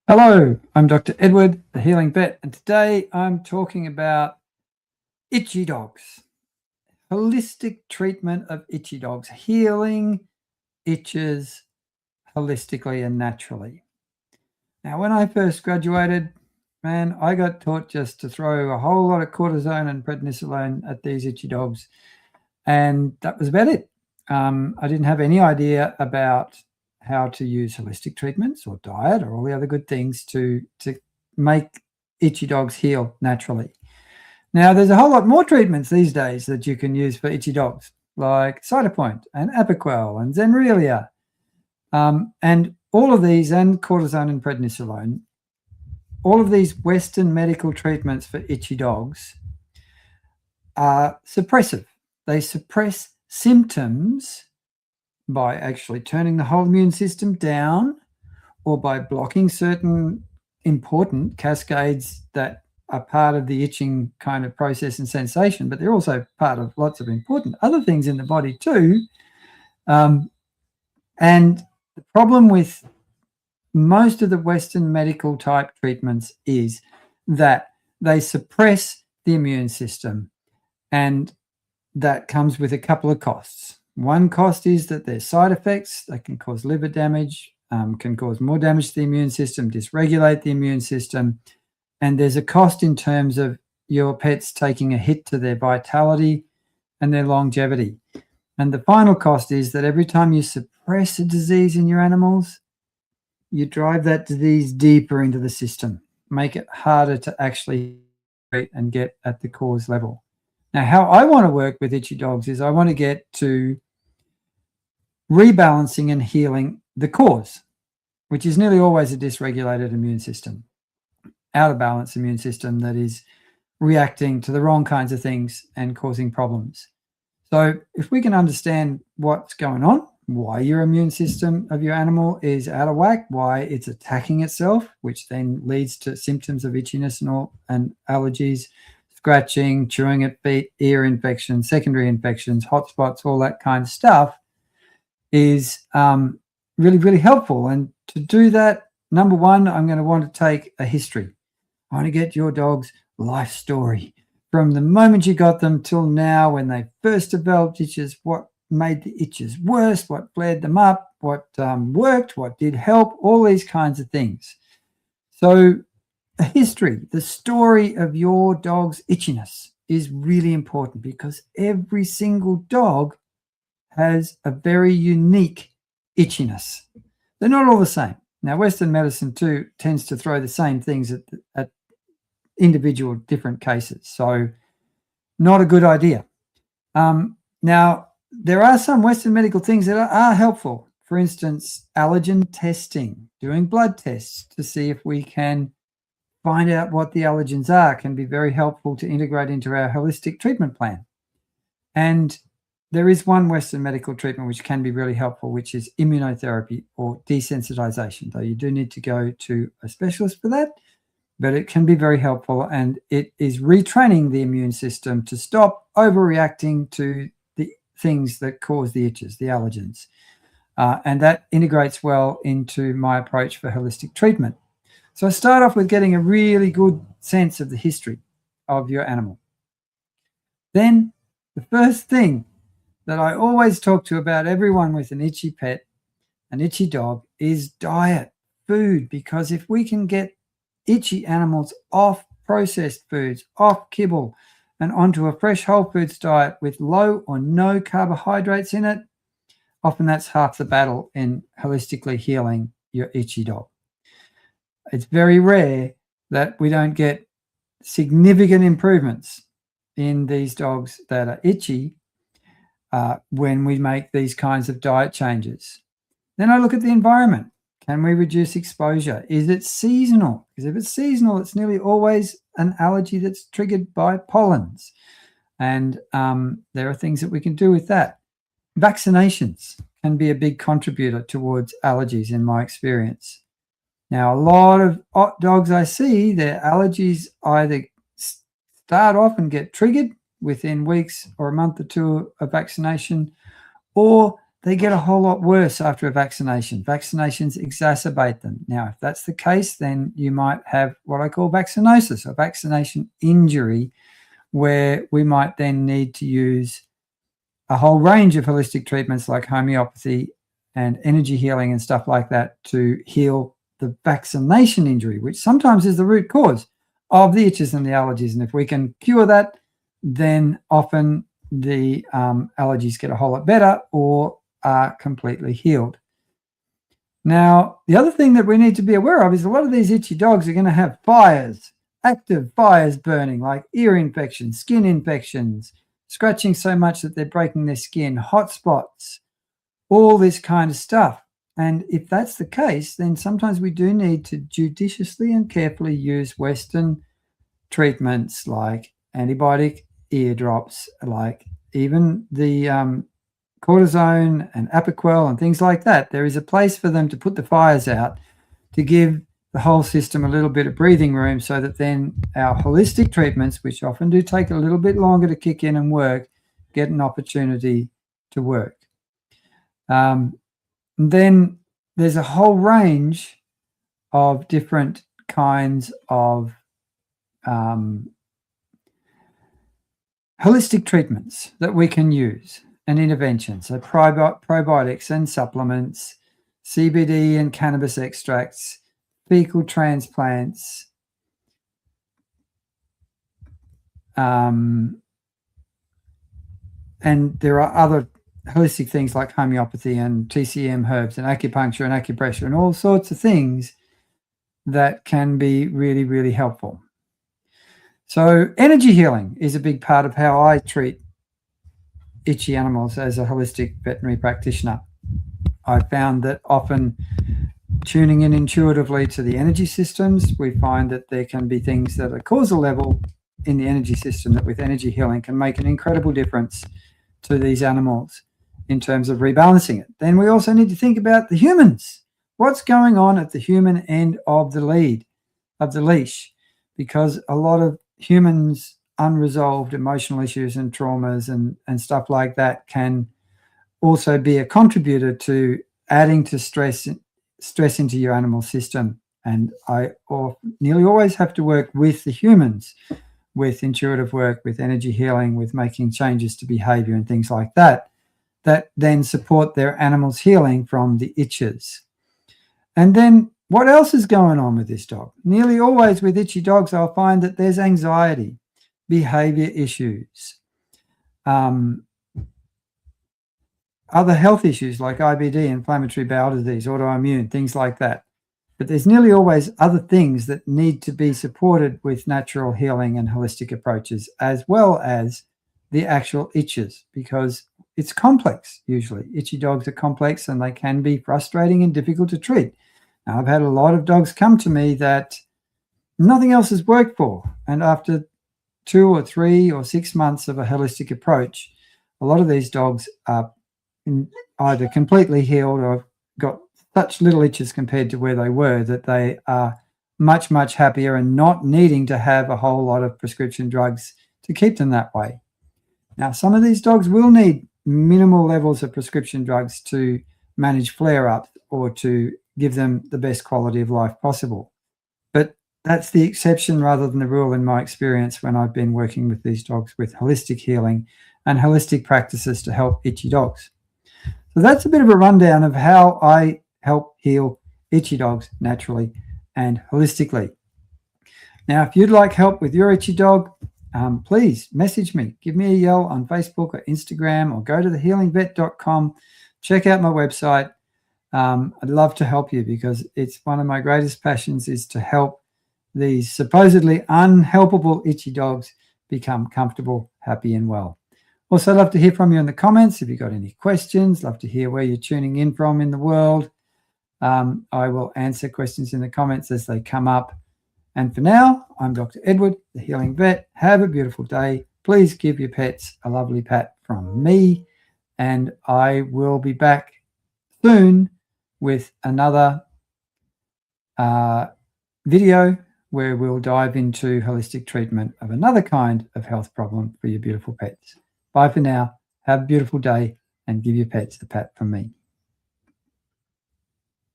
Hello, I'm Dr. Edward, the Healing Vet, and today I'm talking about itchy dogs. Holistic treatment of itchy dogs, healing itches holistically and naturally. Now, when I first graduated, man, I got taught just to throw a whole lot of cortisone and prednisolone at these itchy dogs, and that was about it. I didn't have any idea about how to use holistic treatments or diet or all the other good things to make itchy dogs heal naturally. Now, there's a whole lot more treatments these days that you can use for itchy dogs, like Cytopoint and Apoquel and Zenrelia, and all of these, and cortisone and prednisolone. All of these Western medical treatments for itchy dogs are suppressive. They suppress symptoms by actually turning the whole immune system down or by blocking certain important cascades that are part of the itching kind of process and sensation, but they're also part of lots of important other things in the body too. And the problem with most of the Western medical type treatments is that they suppress the immune system, and that comes with a couple of costs. One cost is that there's side effects that can cause liver damage, can cause more damage to the immune system, dysregulate the immune system. And there's a cost in terms of your pets taking a hit to their vitality and their longevity. And the final cost is that every time you suppress a disease in your animals, you drive that disease deeper into the system, make it harder to actually treat and get at the cause level. Now, how I want to work with itchy dogs is I want to get to rebalancing and healing the cause, which is nearly always a dysregulated immune system, out of balance immune system that is reacting to the wrong kinds of things and causing problems. So if we can understand what's going on, why your immune system of your animal is out of whack, why it's attacking itself, which then leads to symptoms of itchiness and allergies, scratching, chewing at feet, ear infections, secondary infections, hot spots, all that kind of stuff, is really, really helpful. And to do that, number one, I'm going to want to take a history. I want to get your dog's life story from the moment you got them till now, when they first developed itches, what made the itches worse, what flared them up, what worked, what did help, all these kinds of things. So a history, the story of your dog's itchiness is really important, because every single dog has a very unique itchiness. They're not all the same. Now, Western medicine too tends to throw the same things at individual different cases. So not a good idea. Now, there are some Western medical things that are helpful. For instance, allergen testing, doing blood tests to see if we can find out what the allergens are, can be very helpful to integrate into our holistic treatment plan. And there is one Western medical treatment which can be really helpful, which is immunotherapy or desensitization, though you do need to go to a specialist for that, but it can be very helpful, and it is retraining the immune system to stop overreacting to the things that cause the itches, the allergens. And that integrates well into my approach for holistic treatment. So I start off with getting a really good sense of the history of your animal. Then the first thing that I always talk to about everyone with an itchy pet, an itchy dog, is diet, food, because if we can get itchy animals off processed foods, off kibble, and onto a fresh whole foods diet with low or no carbohydrates in it, often that's half the battle in holistically healing your itchy dog. It's very rare that we don't get significant improvements in these dogs that are itchy when we make these kinds of diet changes. Then I look at the environment. Can we reduce exposure? Is it seasonal? Because if it's seasonal, it's nearly always an allergy that's triggered by pollens. And there are things that we can do with that. Vaccinations can be a big contributor towards allergies in my experience. Now, a lot of dogs I see, their allergies either start off and get triggered within weeks or a month or two of vaccination, or they get a whole lot worse after a vaccination. Vaccinations exacerbate them. Now, if that's the case, then you might have what I call vaccinosis, or vaccination injury, where we might then need to use a whole range of holistic treatments like homeopathy and energy healing and stuff like that to heal the vaccination injury, which sometimes is the root cause of the itches and the allergies. And if we can cure that, then often the allergies get a whole lot better or are completely healed. Now, the other thing that we need to be aware of is a lot of these itchy dogs are going to have fires, active fires burning, like ear infections, skin infections, scratching so much that they're breaking their skin, hot spots, all this kind of stuff. And if that's the case, then sometimes we do need to judiciously and carefully use Western treatments like antibiotic ear drops, like even the cortisone and Apoquel and things like that. There is a place for them to put the fires out, to give the whole system a little bit of breathing room, so that then our holistic treatments, which often do take a little bit longer to kick in and work, get an opportunity to work. Then there's a whole range of different kinds of holistic treatments that we can use and interventions. So probiotics and supplements, CBD and cannabis extracts, fecal transplants, and there are other holistic things like homeopathy and TCM herbs and acupuncture and acupressure and all sorts of things that can be really, really helpful. So energy healing is a big part of how I treat itchy animals as a holistic veterinary practitioner. I found that often tuning in intuitively to the energy systems, we find that there can be things that are causal level in the energy system that with energy healing can make an incredible difference to these animals in terms of rebalancing it. Then we also need to think about the humans. What's going on at the human end of the leash? Because a lot of humans' unresolved emotional issues and traumas and stuff like that can also be a contributor to adding to stress into your animal system. And I nearly always have to work with the humans, with intuitive work, with energy healing, with making changes to behavior and things like that, that then support their animals' healing from the itches. And then what else is going on with this dog? Nearly always with itchy dogs, I'll find that there's anxiety, behavior issues, other health issues like IBD, inflammatory bowel disease, autoimmune, things like that. But there's nearly always other things that need to be supported with natural healing and holistic approaches, as well as the actual itches, because it's complex usually. Itchy dogs are complex and they can be frustrating and difficult to treat. Now, I've had a lot of dogs come to me that nothing else has worked for. And after 2 or 3 or 6 months of a holistic approach, a lot of these dogs are either completely healed or have got such little itches compared to where they were that they are much, much happier and not needing to have a whole lot of prescription drugs to keep them that way. Now, some of these dogs will need minimal levels of prescription drugs to manage flare-ups or to give them the best quality of life possible. But that's the exception rather than the rule in my experience when I've been working with these dogs with holistic healing and holistic practices to help itchy dogs. So that's a bit of a rundown of how I help heal itchy dogs naturally and holistically. Now, if you'd like help with your itchy dog, please message me. Give me a yell on Facebook or Instagram, or go to thehealingvet.com. Check out my website. I'd love to help you because it's one of my greatest passions is to help these supposedly unhelpable itchy dogs become comfortable, happy, and well. Also, I'd love to hear from you in the comments. If you've got any questions, love to hear where you're tuning in from in the world. I will answer questions in the comments as they come up. And for now, I'm Dr. Edward, the Healing Vet. Have a beautiful day. Please give your pets a lovely pat from me. And I will be back soon with another video where we'll dive into holistic treatment of another kind of health problem for your beautiful pets. Bye for now. Have a beautiful day and give your pets a pat from me.